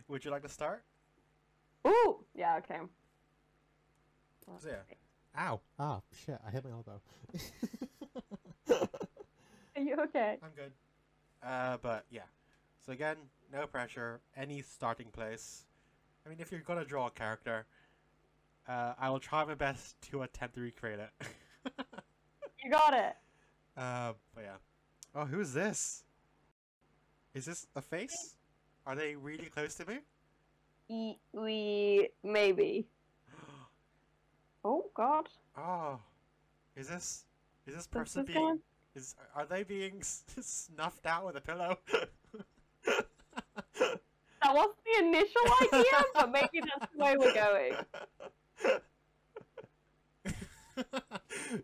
Would you like to start? Ooh, yeah, okay. So yeah. Ow! Ah, shit, I hit my elbow. Are you okay? I'm good. But yeah. So again, no pressure. Any starting place. I mean, if you're gonna draw a character, I will try my best to attempt to recreate it. You got it. But yeah. Oh, who's this? Is this a face? Are they really close to me? We maybe. Oh God. Oh, is this person is being going- are they being snuffed out with a pillow? That wasn't the initial idea, but maybe that's the way we're going.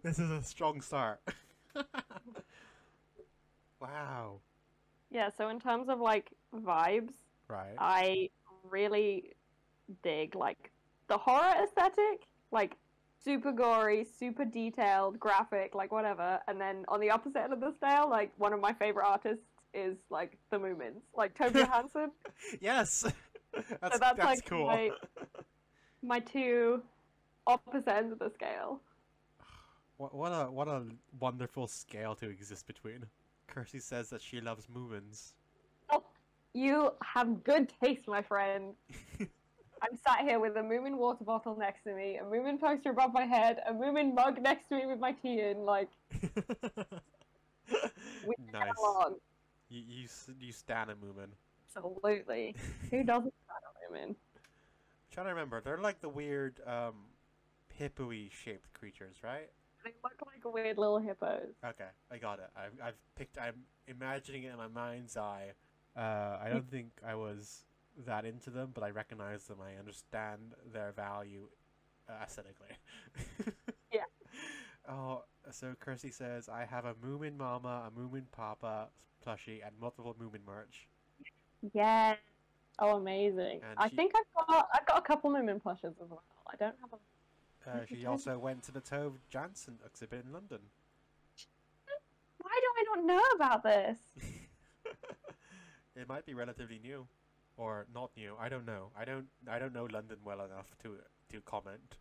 This is a strong start. Wow. Yeah. So in terms of like vibes, Right. I really dig like the horror aesthetic, like super gory, super detailed, graphic, like whatever. And then on the opposite end of the scale, like one of my favorite artists is like the Moomins, like Toby Johansson. Yes. That's So that's like cool. my two opposite ends of the scale. What a wonderful scale to exist between. Kirsty says that she loves Moomins. Oh, you have good taste, my friend. I'm sat here with a Moomin water bottle next to me, a Moomin poster above my head, a Moomin mug next to me with my tea in. Like, we Nice. get along. You stan a Moomin. Absolutely. Who doesn't stand a Moomin? I'm trying to remember. They're like the weird hippo-y shaped creatures, right? They look like weird little hippos. Okay, I got it. I'm imagining it in my mind's eye. I don't think I was that into them, but I recognize them. I understand their value aesthetically. Yeah. Oh, so Kirsty says, I have a Moomin Mama, a Moomin Papa plushie, and multiple Moomin merch. Yeah. Oh, amazing. And I she- think I've got a couple Moomin plushes as well. I don't have a. She also went to the Tove Jansson exhibit in London. Why do I not know about this? It might be relatively new, or not new. I don't know. I don't know London well enough to comment.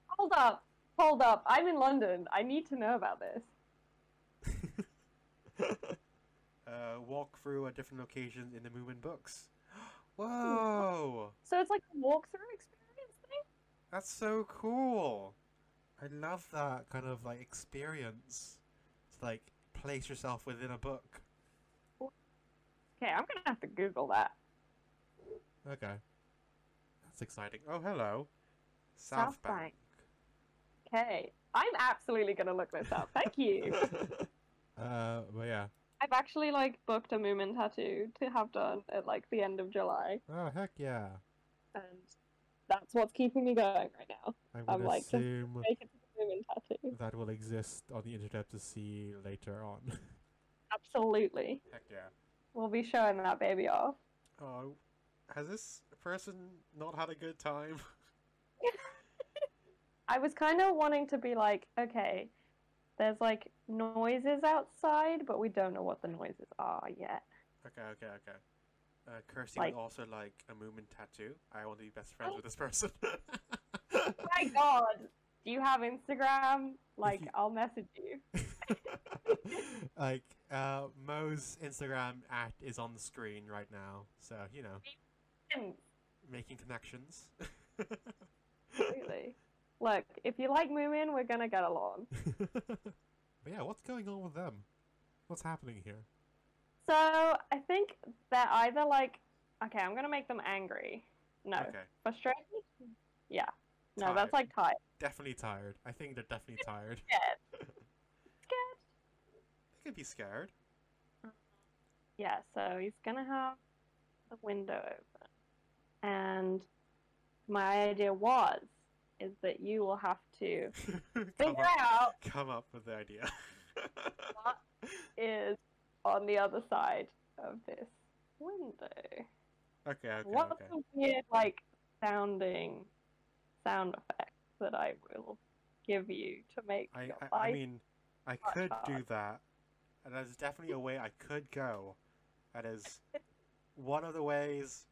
Hold up. Hold up. I'm in London. I need to know about this. Walk through at different locations in the Moomin books. Whoa! So it's like a walkthrough experience thing? That's so cool. I love that kind of like experience. To like place yourself within a book. Okay, I'm gonna have to Google that. Okay. That's exciting. Oh, hello. South Bank. Okay, I'm absolutely gonna look this up. Thank you. But yeah. I've actually like booked a Moomin tattoo to have done at like the end of July, Oh, heck yeah. and that's what's keeping me going right now. I'm I'm gonna like, just assume make it a Moomin tattoo. that will exist on the internet to see later on. Absolutely, Heck yeah. we'll be showing that baby off. Oh, has this person not had a good time? I was kind of wanting to be like, okay, there's like noises outside, but we don't know what the noises are yet. Okay. Kirsty Like- would also like a Moomin tattoo. I want to be best friends with this person. My God, do you have Instagram? Like, you- I'll message you. Like, Mo's Instagram is on the screen right now, so you know, making connections. Absolutely. Look, if you like Moomin, we're gonna get along. But yeah, what's going on with them? What's happening here? So I think they're either like, okay, I'm gonna make them angry. No, Okay, frustrated. Yeah. No, Tired. that's like tired. definitely tired. I think they're definitely tired. Scared. Scared. They could be scared. Yeah. So he's gonna have the window open, and my idea is that you will have to figure out Come up with the idea. what is on the other side of this window. Okay. What's the weird, like, sounding sound effect that I will give you to make your I life? mean, I much could do hard. that, and there's definitely a way I could go. That is one of the ways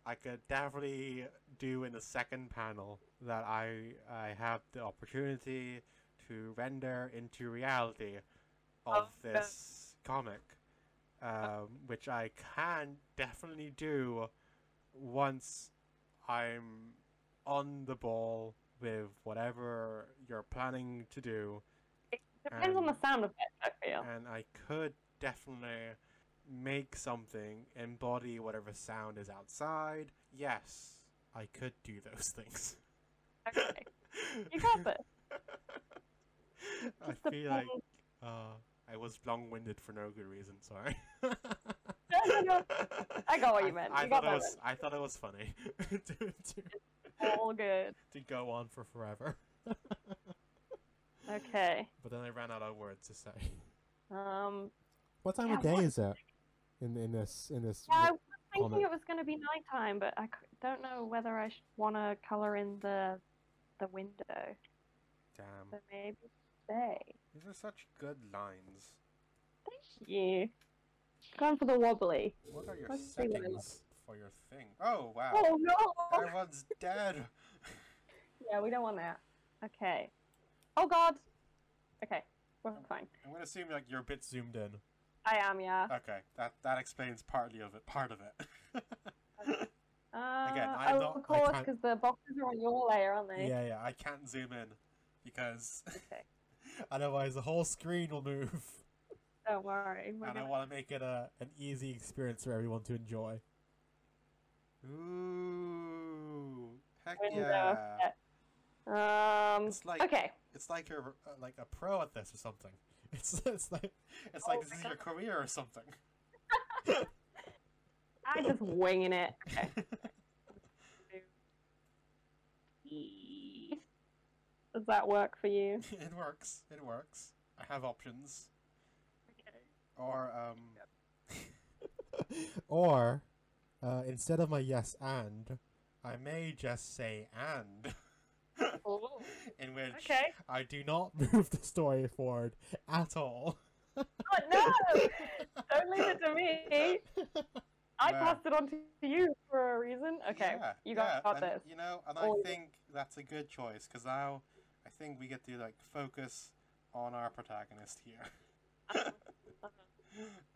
I could definitely do in the second panel that I have the opportunity to render into reality of this comic, which I can definitely do once I'm on the ball with whatever you're planning to do. It depends on the sound effect, I feel. And I could definitely make something embody whatever sound is outside. Yes, I could do those things. Okay. You got this. I feel like I was long-winded for no good reason. Sorry. No. I got what you meant. I thought it was funny All good. to go on for forever. Okay. But then I ran out of words to say. What time of day is it in this? Yeah, I was thinking it was going to be nighttime, but I don't know whether I want to color in the window. Damn. So maybe day. These are such good lines. Thank you. Going for the wobbly. What are your Let's see what I settings for your thing? Oh wow. Oh no! Everyone's dead. Yeah, we don't want that. Okay. Oh god. Okay, we're fine. I'm gonna assume like you're a bit zoomed in. I am, yeah. Okay, that explains part of it. Again, of course, because the boxes are on your layer, aren't they? Yeah, I can't zoom in because Okay. otherwise the whole screen will move. Don't worry. And I want to make it an easy experience for everyone to enjoy. Ooh, heck Window. yeah! It's like okay. It's like you're like a pro at this or something. It's like this is your career or something. I'm just winging it. Okay. Does that work for you? It works. It works. I have options. Okay. Or or instead of my yes and, I may just say and. Oh. In which Okay. I do not move the story forward at all. Oh no! Don't leave it to me. I passed it on to you for a reason. Okay, yeah, you got and, this. You know, and Oh. I think that's a good choice because now I think we get to like focus on our protagonist here.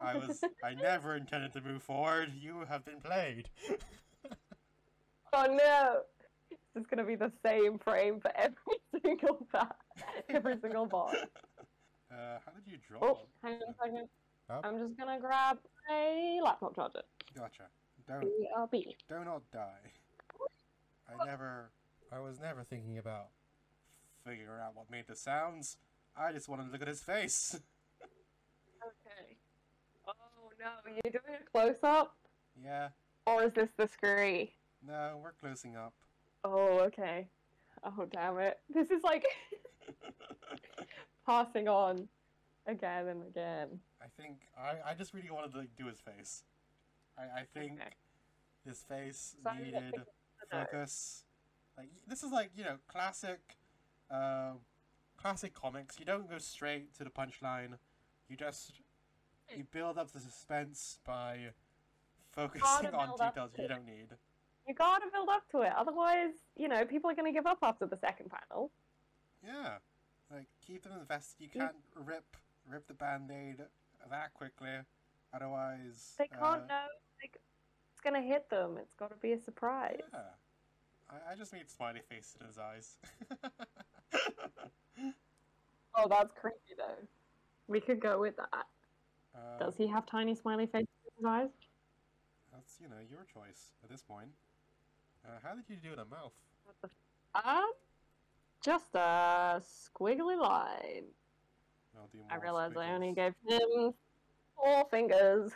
I never intended to move forward. You have been played. Oh no! This is gonna be the same frame for every single every single boss. How did you draw? Oh, hang on a second. Oh. I'm just gonna grab a laptop charger. Gotcha. BRB. Do not die. I was never thinking about figuring out what made the sounds. I just wanted to look at his face. Okay. Oh no, you're doing a close up? Yeah. Or is this the screen? No, we're closing up. Oh, okay. Oh, damn it. This is like passing on again and again. I think I just really wanted to do his face. I think Okay. his face So I'm gonna needed pick the nose. focus. Like this is like, you know, classic comics. You don't go straight to the punchline. You build up the suspense by focusing on build up details to you it. don't need. You gotta build up to it, otherwise, you know, people are gonna give up after the second panel. Yeah. Like keep them invested. You can't rip the band-aid that quickly. Otherwise They can't know, like, it's gonna hit them. It's gotta be a surprise. Yeah. I just need smiley face in his eyes. Oh, that's creepy though. We could go with that. Does he have tiny smiley faces in his eyes? That's, you know, your choice at this point. How did you do the mouth? Just a squiggly line. I'll do more I realized I only squiggles. gave him 4 fingers.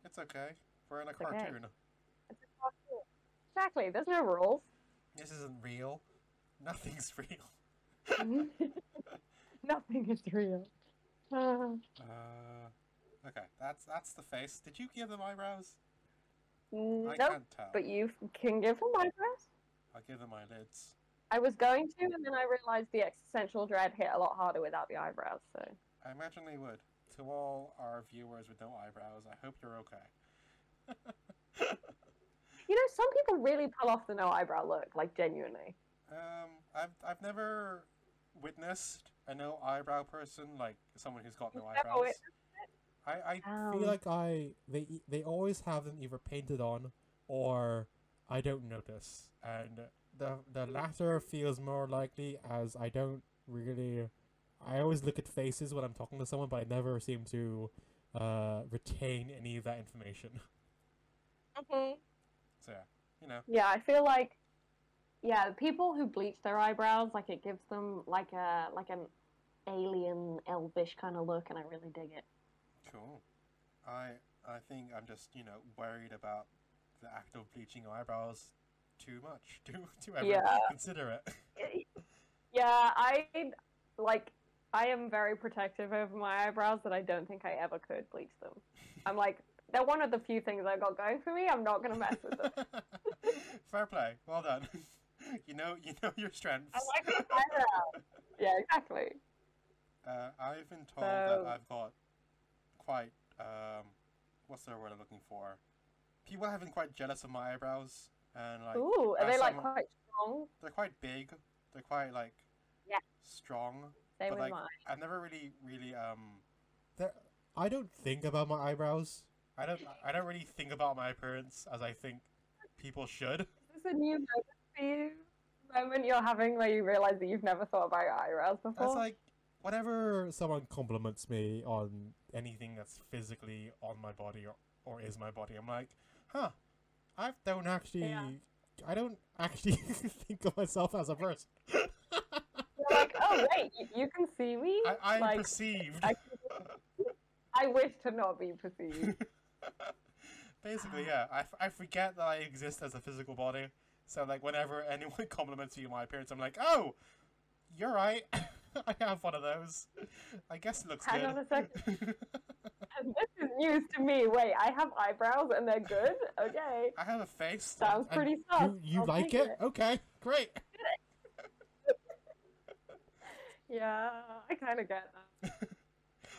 It's okay. We're in a It's okay. cartoon. It's a cartoon. Exactly, there's no rules. This isn't real. Nothing's real. Nothing is real. Okay, that's the face. Did you give them eyebrows? I Nope, can't tell. but you can give him eyebrows. I'll give them eyelids. I was going to, and then I realized the existential dread hit a lot harder without the eyebrows, so... I imagine they would. To all our viewers with no eyebrows, I hope you're okay. You know, some people really pull off the no eyebrow look, like genuinely. I've never witnessed a no eyebrow person, like someone who's got no Never eyebrows. witnessed I feel like they always have them either painted on or I don't notice, and the latter feels more likely as I don't really. I always look at faces when I'm talking to someone, but I never seem to retain any of that information. Mhm. So yeah, you know. Yeah, I feel like, yeah, people who bleach their eyebrows, like it gives them like an alien, elvish kind of look, and I really dig it. Cool. I think I'm just, worried about the act of bleaching eyebrows too much to ever Yeah. consider it. Yeah, I am very protective over my eyebrows that I don't think I ever could bleach them. I'm like, they're one of the few things I've got going for me. I'm not gonna mess with them. Fair play. Well done. You know your strengths. I like my eyebrows. Yeah, exactly. I've been told that I've got quite what's the word I'm looking for? People have been quite jealous of my eyebrows, and like. Ooh, are they like quite strong? They're quite big. They're quite like. Yeah. Strong. Same but with like, mine. I've never really. I don't think about my eyebrows. I don't really think about my appearance as I think people should. Is this a new moment for you? Moment you're having where you realize that you've never thought about your eyebrows before? That's like whenever someone compliments me on anything that's physically on my body or is my body, I'm like, huh, I don't actually think of myself as a person. You're like, oh wait, you can see me? I'm like, perceived. I wish to not be perceived. Basically, yeah. I forget that I exist as a physical body. So, like, whenever anyone compliments me on my appearance, I'm like, oh, you're right. I have one of those. I guess it looks good. Hang on a second. This is news to me. Wait, I have eyebrows and they're good? Okay. I have a face. Sounds pretty sus. You like it? Okay, great. Yeah, I kind of get that.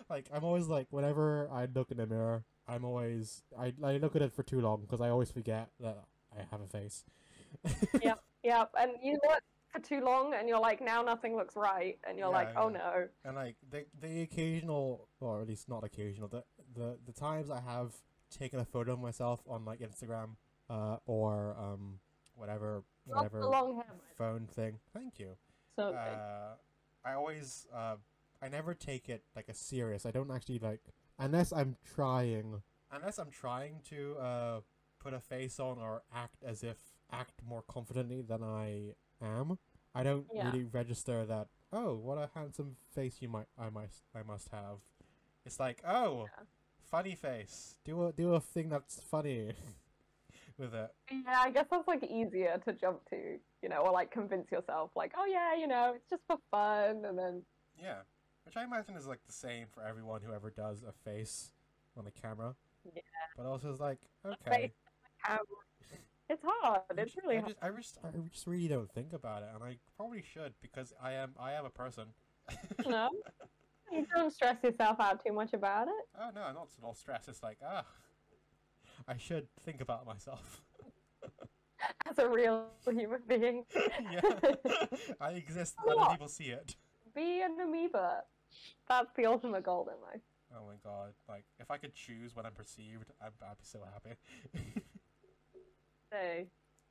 Like, I'm always like, whenever I look in the mirror, I look at it for too long because I always forget that I have a face. Yep. And you look for too long and you're like, now nothing looks right. And you're like, oh no. And like, the occasional, or at least not occasional, the times I have taken a photo of myself on like Instagram, or whatever long hair, phone thing. Thank you. So good. I always, I never take it like a serious. I don't actually like, unless I'm trying to put a face on or act more confidently than I am. I don't really register that. Oh, what a handsome face I must have. It's like, oh, funny face. Do a thing that's funny with it. Yeah, I guess that's like easier to jump to, or like convince yourself, like, oh yeah, it's just for fun, and then. Yeah, which I imagine is like the same for everyone who ever does a face on the camera. Yeah. But also it's like, okay. It's hard. It's really hard. I just really don't think about it, and I probably should because I am a person. No, you don't stress yourself out too much about it. Oh no, not at all stress. It's like I should think about myself. As a real human being. Yeah, I exist. Other people see it. Be an amoeba. That's the ultimate goal in life. Oh my god! Like, if I could choose when I'm perceived, I'd be so happy.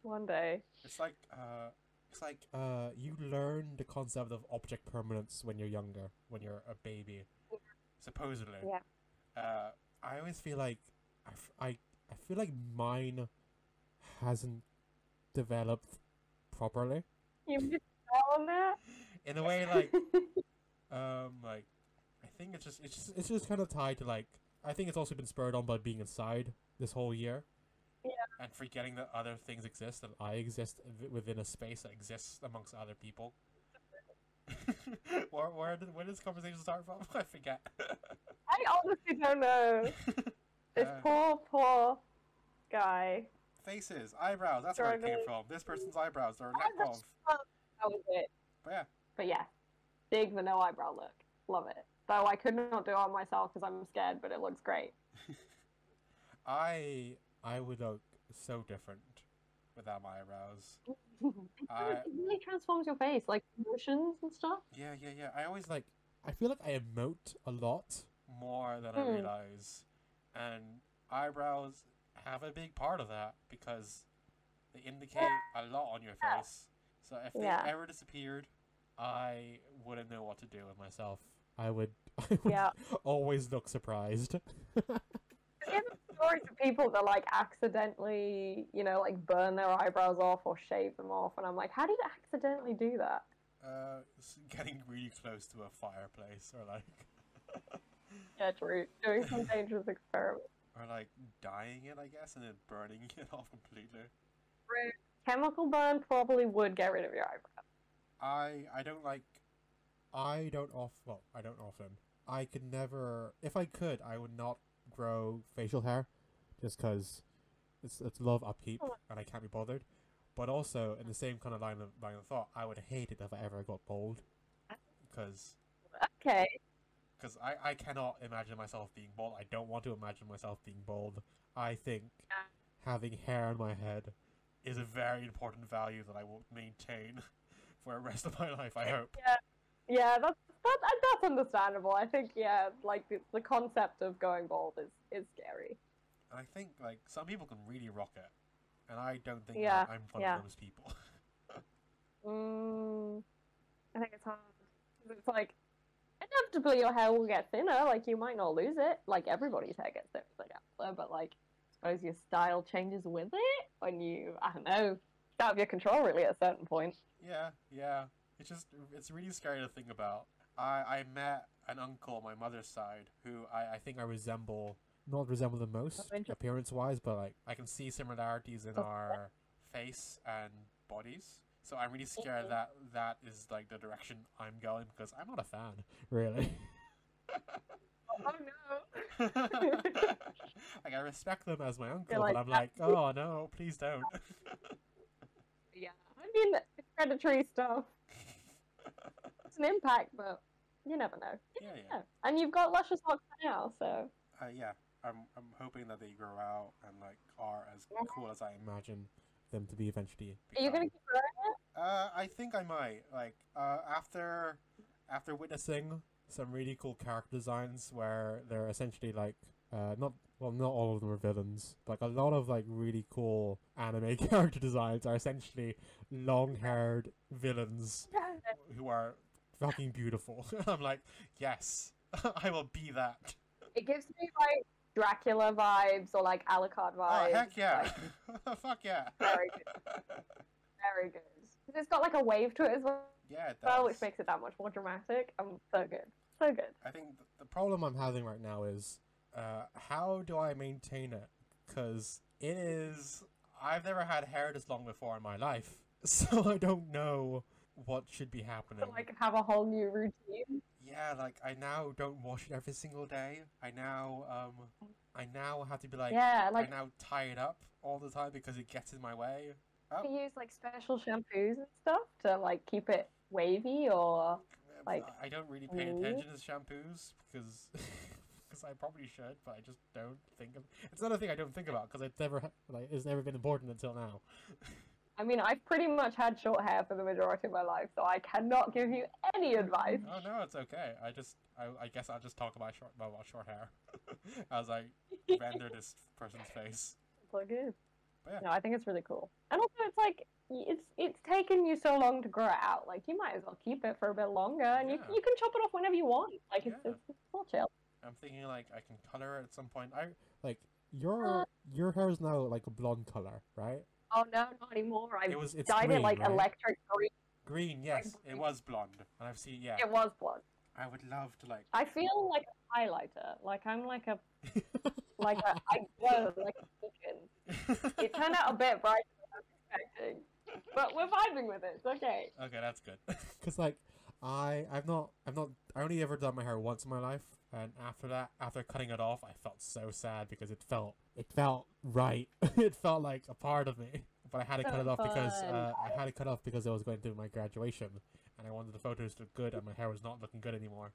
One day. It's like you learn the concept of object permanence when you're younger, when you're a baby, supposedly. Yeah. I always feel like I feel like mine hasn't developed properly. You missed out on that. In a way, like, like, I think it's just kind of tied to like. I think it's also been spurred on by being inside this whole year. Yeah. And forgetting that other things exist and I exist within a space that exists amongst other people. where did this conversation start from? I forget. I honestly don't know. This poor guy. Faces, eyebrows, that's where it came from. This person's eyebrows are lack of. That was it. But yeah. Dig the no eyebrow look. Love it. Though I could not do it on myself because I'm scared, but it looks great. I would so different without my eyebrows. It really transforms your face, like emotions and stuff. Yeah. I always like. I feel like I emote a lot more than I realize, and eyebrows have a big part of that because they indicate a lot on your face. So if they ever disappeared, I wouldn't know what to do with myself. I would always look surprised. Have stories of people that like accidentally, like burn their eyebrows off or shave them off, and I'm like, how do you accidentally do that? Getting really close to a fireplace, or like Yeah, true. Doing some dangerous experiment. or like dyeing it, I guess, and then burning it off completely. Chemical burn probably would get rid of your eyebrows. I don't like. I don't often. I could never. If I could, I would not grow facial hair, just because it's love upkeep, and I can't be bothered. But also, in the same kind of line of thought, I would hate it if I ever got bald, because I cannot imagine myself being bald. I don't want to imagine myself being bald. I think having hair on my head is a very important value that I will maintain for the rest of my life, I hope. Yeah, that's understandable. I think, like the concept of going bald is scary. And I think like some people can really rock it, and I don't think I'm one of those people. I think it's hard. It's like inevitably your hair will get thinner. Like you might not lose it. Like everybody's hair gets thinner as they get older, but like I suppose your style changes with it when I don't know, it's out of your control really at a certain point. Yeah. It's really scary to think about. I met an uncle on my mother's side who I think I not resemble the most appearance-wise, but like I can see similarities in our face and bodies. So I'm really scared that is like the direction I'm going, because I'm not a fan, really. Oh no. Like I respect them as my uncle, but I'm like, oh no, please don't. Yeah, I mean, predatory stuff. It's an impact, but you never know. Yeah. And you've got luscious locks now, so. Yeah, I'm hoping that they grow out and like are as cool as I imagine them to be eventually. Are you gonna keep growing it? I think I might. Like, after witnessing some really cool character designs where they're essentially like, not all of them are villains. Like a lot of like really cool anime character designs are essentially long-haired villains who are fucking beautiful. I'm like, yes, I will be that. It gives me like Dracula vibes or like Alucard vibes. Oh heck yeah! Like, fuck yeah! Very good. Very good. It's got like a wave to it as well. Yeah, it does. Which makes it that much more dramatic. So good. So good. I think the problem I'm having right now is, how do I maintain it? Because I've never had hair this long before in my life, so I don't know what should be happening. To, like, have a whole new routine. Yeah, like I now don't wash it every single day. I now have to be like, I now tie it up all the time because it gets in my way. You use like special shampoos and stuff to like keep it wavy, or like. I don't really pay attention to shampoos because I probably should, but I just don't think of. It's another thing I don't think about because it's never been important until now. I mean, I've pretty much had short hair for the majority of my life, so I cannot give you any advice. Oh no, it's okay. I guess I'll just talk about short hair as I render this person's face. It's all good. Yeah. No, I think it's really cool. And also, it's like it's taken you so long to grow it out. Like you might as well keep it for a bit longer, and you can chop it off whenever you want. Like it's all chill. I'm thinking like I can color it at some point. Your hair is now like a blonde color, right? Oh no, not anymore. It's dyed green, it like right? electric green. Green, yes, it was blonde, and I've seen It was blonde. I would love to like. I feel like a highlighter. Like I'm like a I glow like a beacon. It turned out a bit brighter than I was expecting, but we're vibing with it. It's okay. Okay, that's good. Because like I've not I only ever done my hair once in my life, and after cutting it off, I felt so sad because it felt right. It felt like a part of me. But I had to cut it off because I was going to do my graduation, and I wanted the photos to look good, and my hair was not looking good anymore.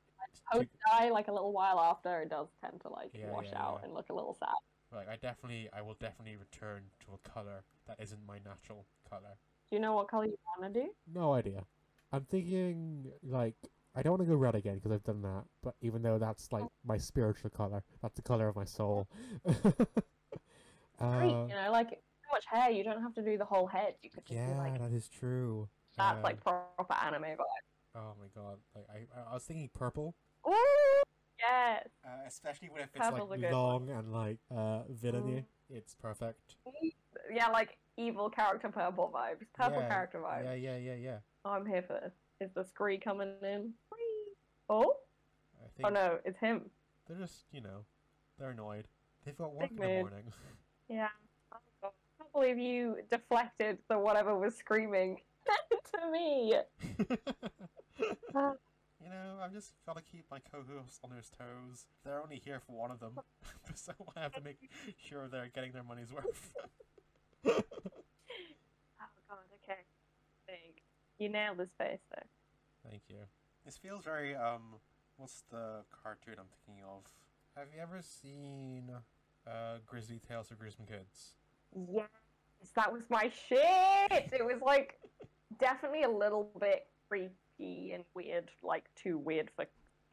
Post dye like a little while after, it does tend to like wash out and look a little sad. Like, I will definitely return to a color that isn't my natural color. Do you know what color you want to do? No idea. I'm thinking, like, I don't want to go red again because I've done that. But even though that's like my spiritual color, that's the color of my soul. Great, you know, like so much hair. You don't have to do the whole head. You could just do Yeah, like that is true. that's like proper anime vibe. Oh my god! Like I was thinking purple. Ooh, yes. Especially when If it's Purple's a like good long and like villainy, it's perfect. Yeah, like evil character purple vibes. Purple Yeah, character vibes. Yeah. Oh, I'm here for this. Is the scree coming in? Whee! Oh? I think Oh no, it's him. they're just, they're annoyed. They've got work in Big the mood. morning. Yeah. Oh god. I can't believe you deflected the whatever was screaming to me. I've just got to keep my co-hosts on their toes. They're only here for one of them, so I have to make sure they're getting their money's worth. Oh god, okay. Big. You nailed this face though. Thank you. This feels very what's the cartoon I'm thinking of? Have you ever seen Grizzly Tales for Gruesome Kids? Yes, that was my shit. It was like definitely a little bit creepy and weird, like too weird for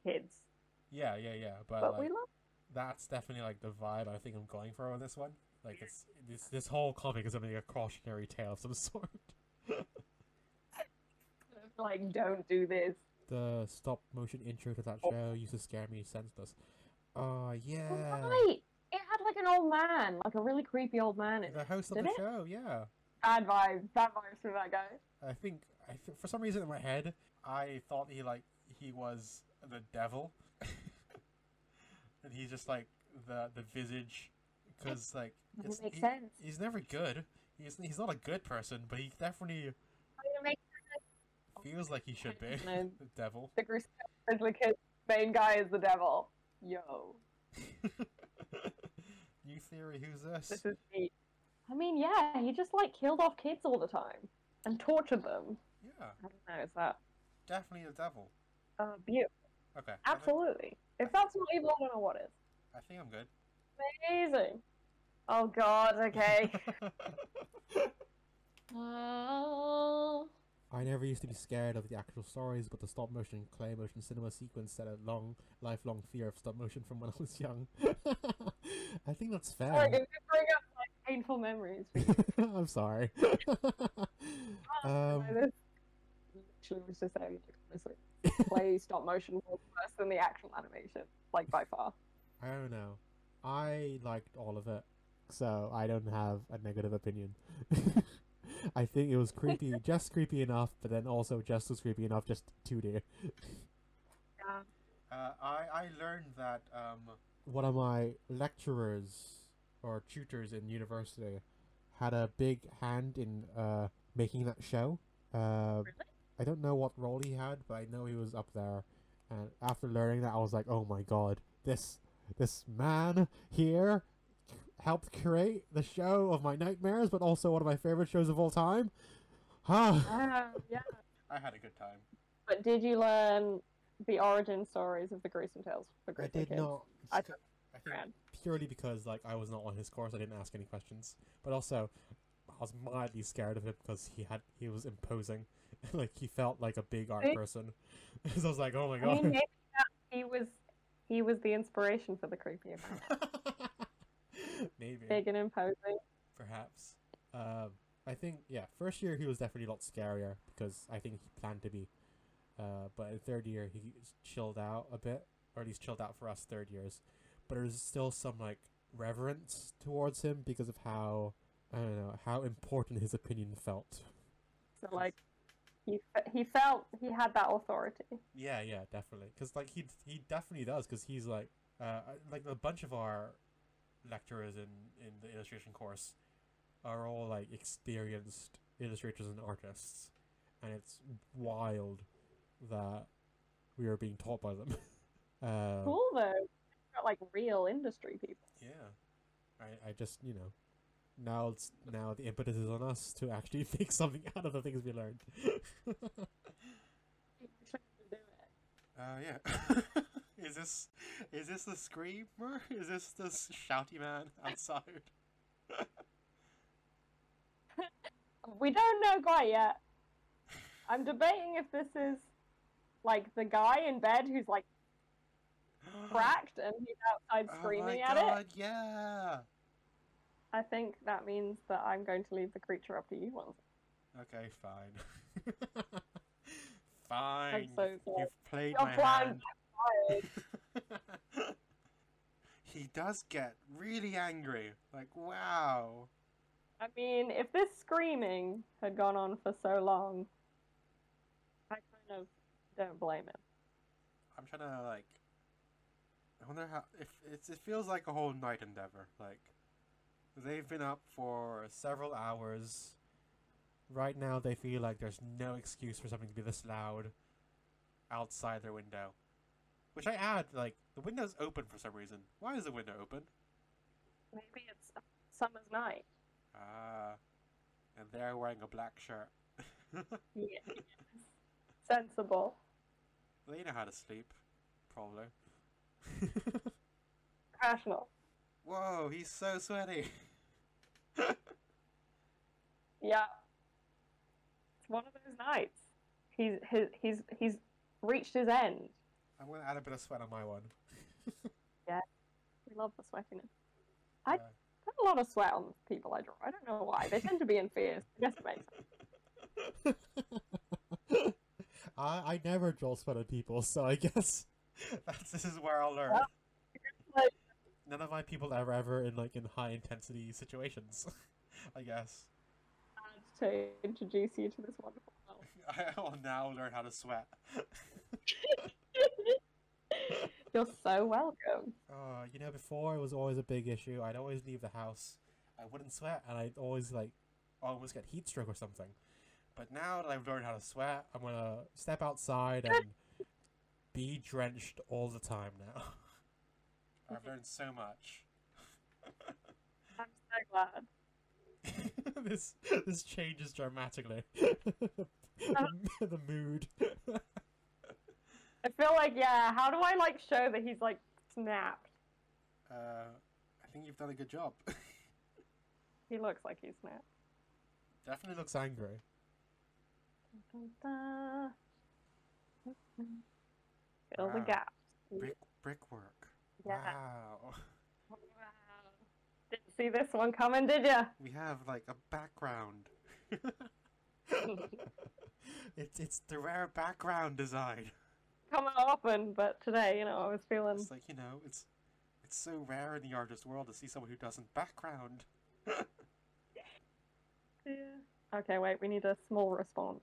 kids. Yeah. But But like, we love. that's definitely like the vibe I think I'm going for with this one. Like this whole comic is something like a cautionary tale of some sort. Like, don't do this. The stop motion intro to that show used to scare me senseless. Oh yeah. Right. It had like an old man, like a really creepy old man. The host of Did the it? show, yeah. Bad vibes from that guy. I think for some reason in my head, I thought he was the devil, and he's just like the visage, because like Doesn't make sense. he's never good. He's not a good person, but he definitely feels like he should be No. the devil. The Grizzly Kid main guy is the devil. Yo. New theory, who's this? This is neat. I mean, yeah, he just like killed off kids all the time and tortured them. Yeah, I don't know, is that definitely the devil. beautiful? Okay. Absolutely. If that's not evil, I don't know what is. I think I'm good. Amazing. Oh god, okay. Oh. I never used to be scared of the actual stories, but the stop motion clay motion cinema sequence set a lifelong fear of stop motion from when I was young. I think that's fair. Like, if you bring up like painful memories. I'm sorry. This literally was just saying, like, honestly, play stop motion was worse than the actual animation, like by far. I don't know. I liked all of it, so I don't have a negative opinion. I think it was creepy, just creepy enough, but then also just as creepy enough, just 2D. Yeah. I learned that One of my lecturers or tutors in university had a big hand in making that show. Really? I don't know what role he had, but I know he was up there. And after learning that, I was like, oh my god, this man here helped create the show of my nightmares, but also one of my favorite shows of all time. Huh. Yeah. I had a good time. But did you learn the origin stories of the gruesome tales for I Grizzly did Kids? not. I I think Rad. purely because like I was not on his course, I didn't ask any questions. But also, I was mildly scared of him because he was imposing, like he felt like a big art person. So I was like, oh my I god. mean, maybe he was the inspiration for the creepy amount. Maybe. Big and imposing. Perhaps. I think, yeah, first year he was definitely a lot scarier because I think he planned to be. But in third year he chilled out a bit, or at least chilled out for us third years. But there's still some like reverence towards him because of how, I don't know, how important his opinion felt. So like, he felt he had that authority. Yeah, definitely. Because like he definitely does. Because he's like a bunch of our lecturers in the illustration course are all like experienced illustrators and artists, and it's wild that we are being taught by them. Cool though. Got like real industry people. Yeah, I just now the impetus is on us to actually make something out of the things we learned. Do it. Yeah. Is this the screamer? Is this the shouty man outside? We don't know quite yet. I'm debating if this is like the guy in bed who's like cracked and he's outside screaming oh my at god, it. yeah. I think that means that I'm going to leave the creature up to you once. Okay, fine. Fine. I'm so sorry. You've played Your my plan hand. backfired. He does get really angry. Like, wow. I mean, if this screaming had gone on for so long, I kind of don't blame him. I'm trying to like. I wonder how if it feels like a whole night endeavor. Like they've been up for several hours. Right now, they feel like there's no excuse for something to be this loud outside their window. Which I add, like the window's open for some reason. Why is the window open? Maybe it's a summer's night. Ah, and they're wearing a black shirt. Yes. Sensible. They know how to sleep, probably. Rational. Whoa, he's so sweaty. Yeah. It's one of those nights. He's reached his end. I'm gonna add a bit of sweat on my one. We love the sweatiness. I put a lot of sweat on people I draw. I don't know why. They tend to be in fears. I guess it makes sense. I never draw sweat at people, so I guess This is where I'll learn. Like, None of my people are ever in like in high intensity situations. I guess. to introduce you to this wonderful world. I will now learn how to sweat. You're so welcome. you know, before it was always a big issue. I'd always leave the house, I wouldn't sweat, and I'd always like almost get heat stroke or something. But now that I've learned how to sweat, I'm gonna step outside and be drenched all the time now. I've learned so much. I'm so glad. This changes dramatically. The mood. I feel like, yeah, how do I like show that he's like snapped? I think you've done a good job. He looks like he's snapped. Definitely looks angry. Fill the Wow. gaps. Brickwork. Yeah. Wow. Wow. Didn't see this one coming, did ya? We have like a background. It's the rare background design. Coming often, but today, you know, I was feeling. It's like, you know, it's so rare in the artist world to see someone who doesn't background. Yeah. Okay, wait, we need a small response.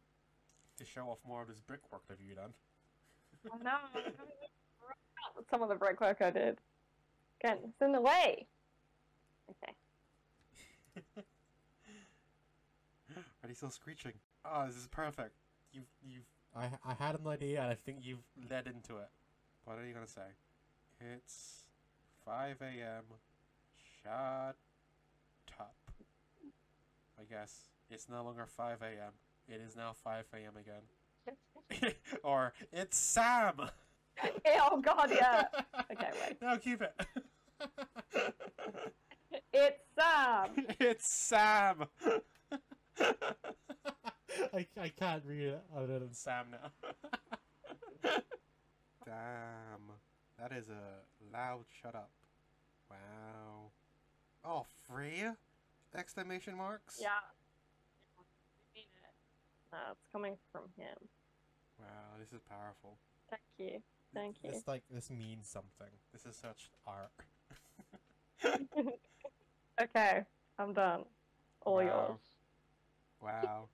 To show off more of this brickwork that you've done. Oh no, some of the brickwork I did. Again, it's in the way. Okay. Are they still screeching? Oh, this is perfect. You've I had an idea, and I think you've led into it. What are you gonna say? It's 5 a.m. Shut up. I guess it's no longer 5 a.m. It is now 5 a.m. again. Or it's Sam. Oh god, yeah. Okay, wait. No, keep it. It's Sam. It's Sam. I can't read it other than Sam now. Damn. That is a loud shut up. Wow. Oh, Freya? Exclamation marks? Yeah. I mean it. No, it's coming from him. Wow, this is powerful. Thank you. Thank you. This, like, this means something. This is such art. Okay, I'm done. All yours. Wow.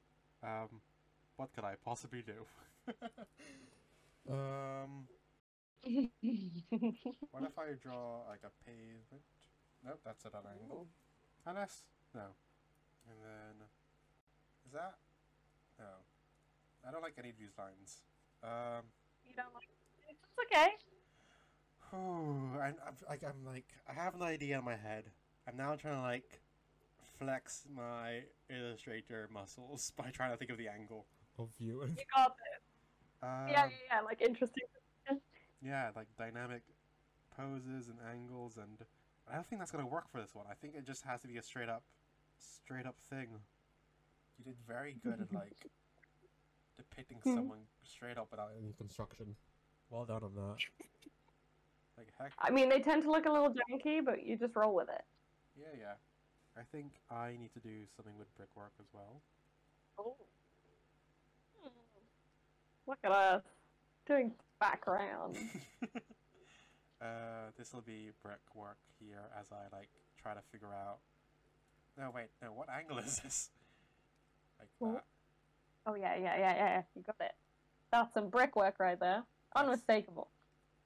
What could I possibly do? What if I draw, like, a pavement? Nope, that's at an angle. Unless, no. And then, is that? No. I don't like any of these lines. You don't like it? It's okay. I'm like, I have an idea in my head. I'm now trying to, like, flex my illustrator muscles by trying to think of the angle. of viewing. You got this. Yeah, like interesting. Yeah, like dynamic poses and angles, and I don't think that's gonna work for this one. I think it just has to be a straight up thing. You did very good at like depicting someone straight up without any construction. Well done on that. Like heck. I mean, they tend to look a little janky, but you just roll with it. Yeah, yeah. I think I need to do something with brickwork as well. Oh. Look at us doing background. This will be brickwork here as I like try to figure out. No, wait, no. What angle is this? Like that. Oh yeah. You got it. That's some brickwork right there. Unmistakable.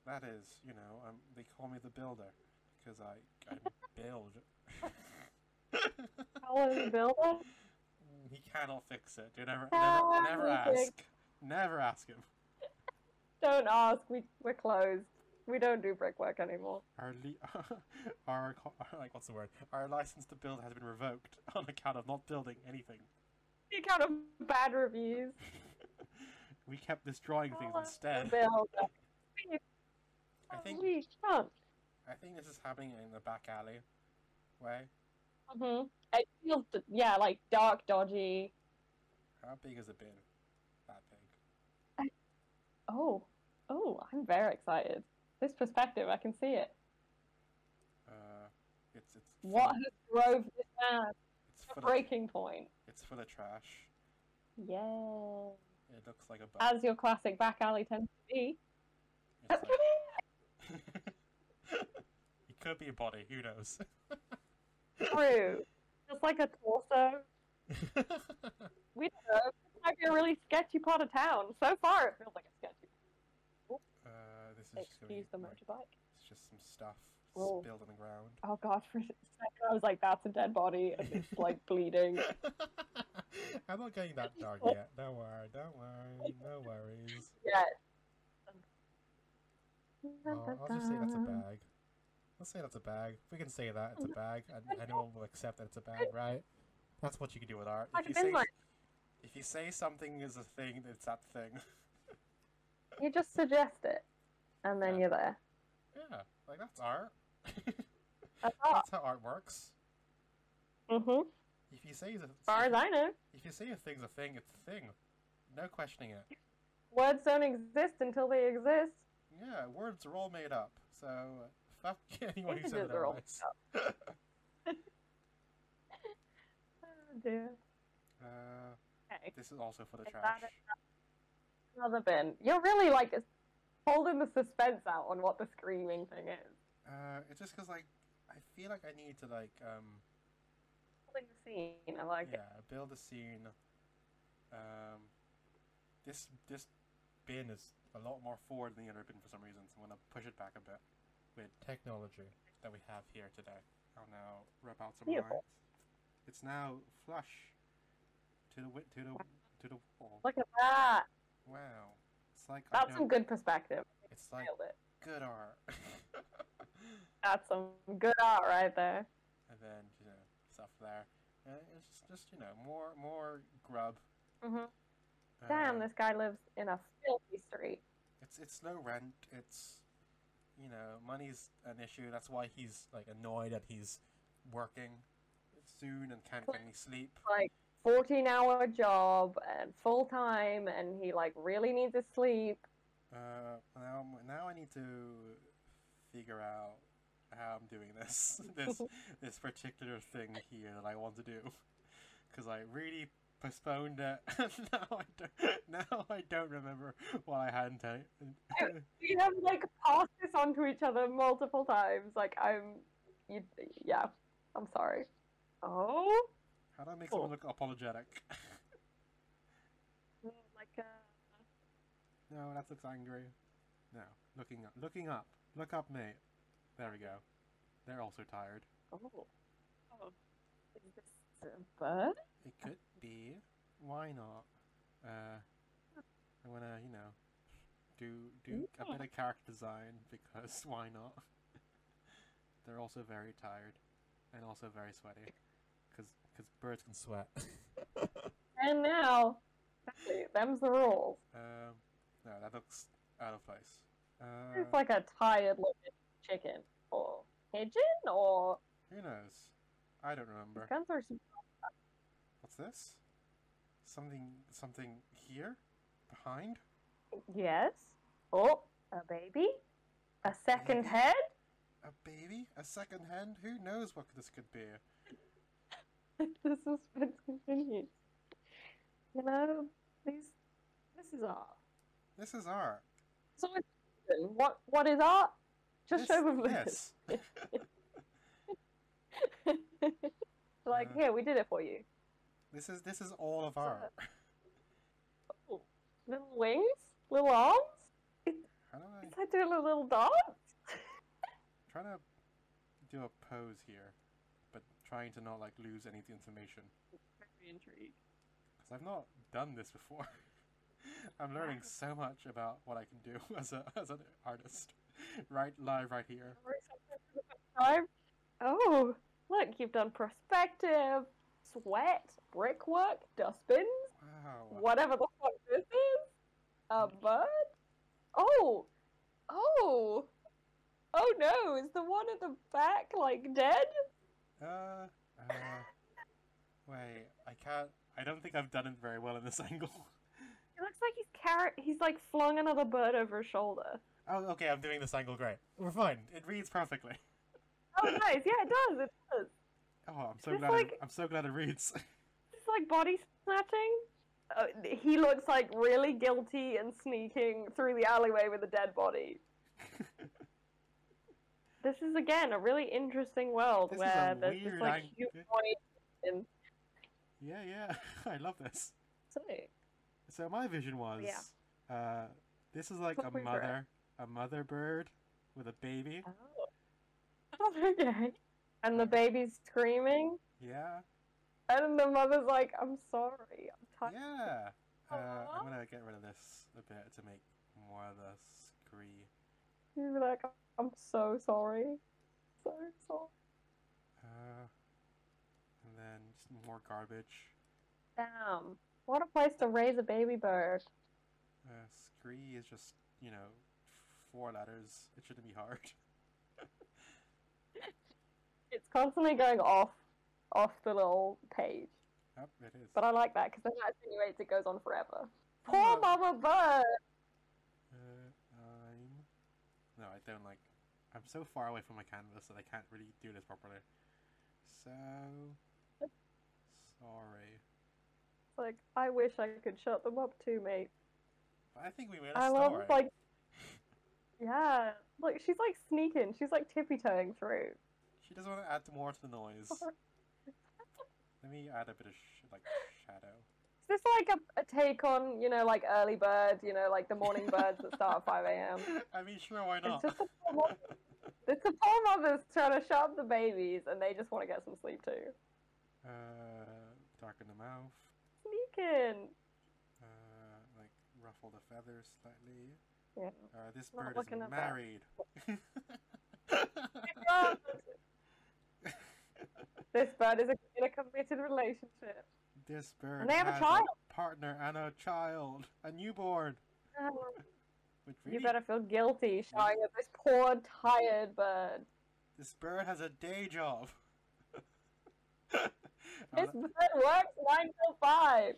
That is, you know, they call me the builder because I build. How are you builder? He cannot fix it. Dude, never Fix. ask. Never ask him. Don't ask. We're closed. We don't do brickwork anymore. Our like what's the word? Our license to build has been revoked on account of not building anything. The account of bad reviews. We kept destroying things instead. Builder. I think I think this is happening in the back alley way. It feels like dark, dodgy. How big has it been? That big. Oh, I'm very excited. This perspective, I can see it. It's what has drove this man? It's The breaking point. It's full of trash. Yeah. It looks like a bug. As your classic back alley tends to be. It's like... It could be a body. Who knows? True. Just like a torso. We don't know. This might be a really sketchy part of town. So far, it feels like a sketchy. This is Excuse the motorbike. It's just some stuff spilled on the ground. Oh gosh, for a second I was like, that's a dead body, and it's like bleeding. I'm not getting that dark yet. Don't worry, no worries. Yeah. I'll just say that's a bag. Let's say that's a bag. If we can say that, it's a bag, and anyone will accept that it's a bag, right? That's what you can do with art. If you say something is a thing, it's that thing. You just suggest it, and then you're there. Yeah, like that's art. That's art. That's how art works. If you say as far as I know. If you say a thing's a thing, it's a thing. No questioning it. Words don't exist until they exist. Yeah, words are all made up. So fuck anyone who said otherwise. Oh dear. Okay. This is also for the trash. Another bin. You're really like holding the suspense out on what the screaming thing is. It's just because like I feel like I need to like building the scene. I like it. Yeah, build a scene. This bin is a lot more forward than the other bin for some reason, so I'm gonna push it back a bit with technology that we have here today. I'll now rub out some lines. It's now flush to the wall. Look at that! Wow, it's like that's some good perspective. It's like good art. That's some good art right there. And then stuff there. It's just more grub. Damn, this guy lives in a filthy street. It's low rent. It's money's an issue. That's why he's like annoyed that he's working soon and can't get any sleep. Like 14-hour job and full time, and he like really needs his sleep. Now I need to figure out how I'm doing this this particular thing here that I want to do, because I really postponed it. Now I don't remember what I had intended. We have like passed this on to each other multiple times. Like I'm sorry. Oh. How do I make someone look apologetic? No, that looks angry. No, looking up. Look up, mate. There we go. They're also tired. Oh. Is this a bird? It could be. Why not? I'm gonna, do a bit of character design, because why not? They're also very tired and also very sweaty, because birds can sweat. And now, them's the rules. No, that looks out of place. It's like a tired looking chicken or pigeon or Who knows? I don't remember. guns or some. What's this? Something here? Behind? Yes. Oh, a baby? A second baby? head? A baby? A second hand? Who knows what this could be? The suspense continues. You know, this is art. This is art. So what is art? Just show them Yes. Like, here, we did it for you. This is all of art. Oh, little wings? Little arms? How do I It's like doing a little dance? try to do a pose here, but trying to not like lose any of the information. Very intrigued. Because I've not done this before. I'm learning so much about what I can do as an artist. Live right here. Oh, look, you've done perspective, sweat, brickwork, dustbins, Wow. whatever the fuck this is. A bird? Oh! Oh! Oh no, is the one at the back, like, dead? Wait, I don't think I've done it very well in this angle. It looks like he's like flung another bird over his shoulder. Oh, okay, I'm doing this angle great. We're fine. It reads perfectly. Oh nice, yeah it does. Oh, I'm so It's glad. like- I'm so glad it reads. It's like body snatching. He looks like really guilty and sneaking through the alleyway with a dead body. This is again a really interesting world This is a where there's this weird like humanoid and Yeah, I love this. sick. So my vision was, this is like What was your- a mother bird with a baby. Oh. Okay. And the baby's screaming, Yeah, and the mother's like, "I'm sorry, I'm tired." yeah. I'm Aw. gonna get rid of this a bit to make more of the scree. You're like, "I'm so sorry, so sorry." And then just more garbage. Damn, what a place to raise a baby bird. Scree is just, 4 letters. It shouldn't be hard. It's constantly going off the little page, Yep, it is. but I like that because then that insinuates it goes on forever. Oh, Poor no. mama bird. No, I don't like. I'm so far away from my canvas that I can't really do this properly. So sorry. It's like, I wish I could shut them up too, mate. But I think we made a I story. love, like, yeah, like, she's, like, sneaking. She's, like, tippy-toeing through. She doesn't want to add more to the noise. Let me add a bit of shadow. Is this, like, a take on, like, early birds, like the morning birds that start at 5 a.m.? I mean, sure, why It's not? just it's the poor mothers trying to shut up the babies, and they just want to get some sleep, too. Darken the mouth. Sneaking! Like ruffle the feathers slightly. Yeah. This Not bird looking is at that. married. This bird is in a committed relationship. This bird And they have a has child. partner and a child, a newborn. Which You really, better feel guilty showing at this poor, tired bird. this bird has a day job. This bird works 9 till 5.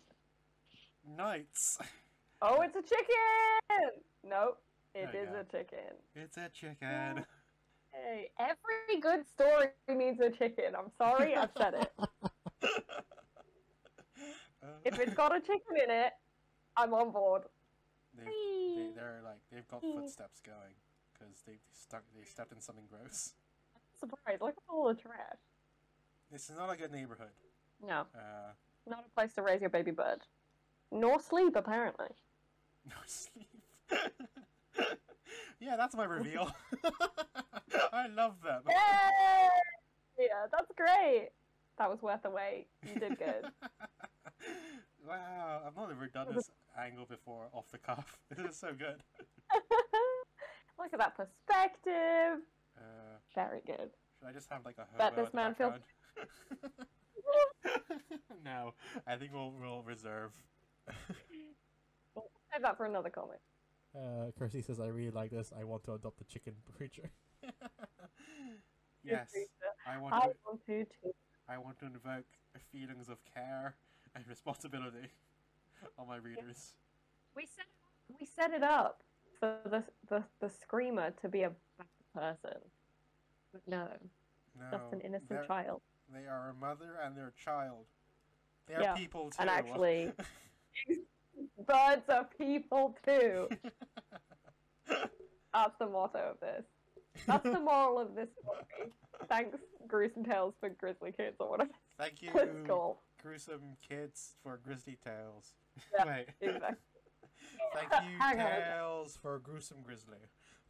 Nights. Oh, it's a chicken! Nope, it There is you a chicken. It's a chicken. Hey, every good story needs a chicken. I'm sorry, I've said it. If it's got a chicken in it, I'm on board. They've got footsteps going because they stepped in something gross. Surprise, look at all the trash. This is not a good neighborhood. No, Uh, not a place to raise your baby bird. Nor sleep, apparently. no sleep. Yeah, that's my reveal. I love them. Yay! Yeah, that's great. That was worth the wait. You did good. Wow, I've not ever done this angle before off the cuff. This is so good. Look at that perspective. Very good. Should I just have like a hobo Bet this at the man feels- background? No, I think we'll reserve. Save that for another comic. Kirsty says, I really like this. I want to adopt a chicken creature. Yes, I want I to. want to too. I want to invoke feelings of care and responsibility on my readers. We set it up for the screamer to be a bad person. But no, No, just an innocent they're- child. They are a mother and their child. They are Yeah, people too. And actually, birds are people too. That's the motto of this. That's the moral of this story. Thanks, Gruesome Tales for Grizzly Kids or whatever Thank you, it's called. Gruesome Kids, for Grizzly Tales. Yeah, Wait. exactly. Thank you, Hang on. Tales, for Gruesome Grizzly.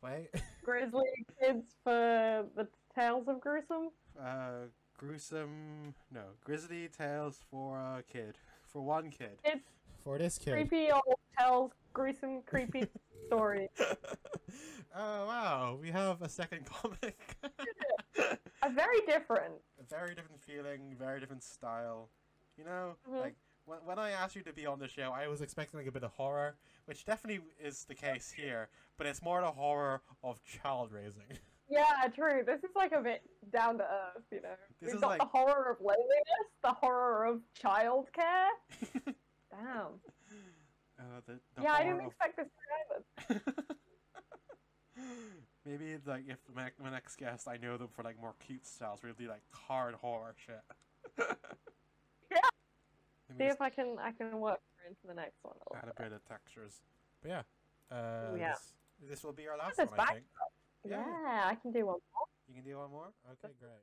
Wait. Grizzly Kids for the Tales of Gruesome. Grizzly Tales for a kid. For one kid. It's For this kid. creepy old tales, gruesome, creepy stories. Oh, wow. We have a second comic. Are very different. A very different feeling, very different style. You know, Mhm. like, when I asked you to be on the show, I was expecting like a bit of horror, which definitely is the case here, but it's more the horror of child raising. Yeah, true. This is like a bit down to earth, you know. This We've is got like- the horror of loneliness, the horror of childcare. Damn. The Yeah, I horror didn't of- expect this to happen. Maybe like if my next guest, I know them for like more cute styles, we'll do like hard horror shit. Yeah. Maybe See just if I can work into the next one. A add a little bit bit. of textures. But yeah. Yeah. This will be our last This one, I back- think. Yeah, I can do one more. You can do one more? Okay, great.